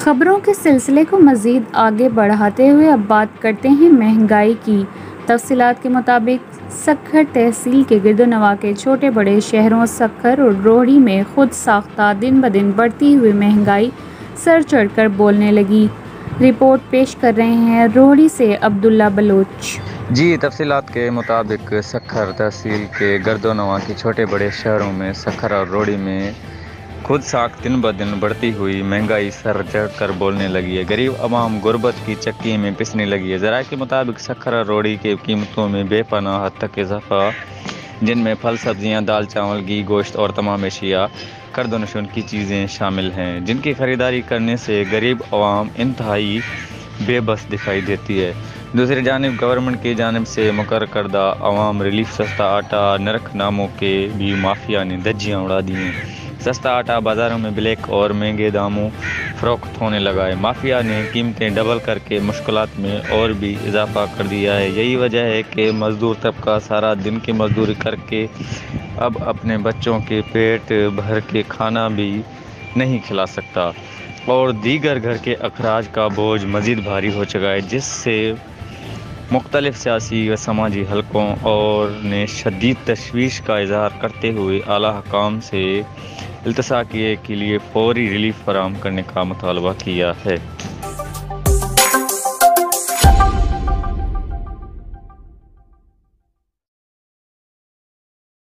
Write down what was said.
खबरों के सिलसिले को मज़ीद आगे बढ़ाते हुए अब बात करते हैं महंगाई की। तफसीलात के मुताबिक सक्खर तहसील के गिरदोनवा के छोटे बड़े शहरों सक्खर और रोहड़ी में खुद साख्ता दिन ब दिन बढ़ती हुई महंगाई सर चढ़कर बोलने लगी। रिपोर्ट पेश कर रहे हैं रोहड़ी से अब्दुल्ला बलोच। जी, तफसीलात के मुताबिक सक्खर तहसील के गर्दोनवा के छोटे बड़े शहरों में सक्खर और रोहड़ी में खुद साख दिन ब दिन बढ़ती हुई महंगाई सर चढ़ कर बोलने लगी है। गरीब आवाम गुर्बत की चक्की में पिसने लगी है। ज़राए के मुताबिक सक्खर और रोहड़ी की कीमतों में बेपनाह हद तक इजाफा, जिनमें फल सब्जियां, दाल चावल, घी, गोश्त और तमाम एशिया कर्दनशुन की चीज़ें शामिल हैं, जिनकी ख़रीदारी करने से गरीब आवाम इंतहाई बेबस दिखाई देती है। दूसरी जानिब गवर्नमेंट की जानिब से मुकर्रर करदा आवाम रिलीफ सस्ता आटा नरख नामों के भी माफिया ने धज्जियाँ उड़ा दी हैं। सस्ता आटा बाज़ारों में ब्लैक और महंगे दामों फ़रोख्त होने लगा है। माफिया ने कीमतें डबल करके मुश्किलात में और भी इजाफा कर दिया है। यही वजह है कि मज़दूर तबका सारा दिन की मजदूरी करके अब अपने बच्चों के पेट भर के खाना भी नहीं खिला सकता और दीगर घर के अखराज का बोझ मज़ीद भारी हो चुका है, जिससे मुख्तलिफ सियासी व समाजी हलकों और ने शदीद तशवीश का इजहार करते हुए आला हुकाम से इल्तिसा किए के लिए फौरी रिलीफ फराहम करने का मुतालबा किया है।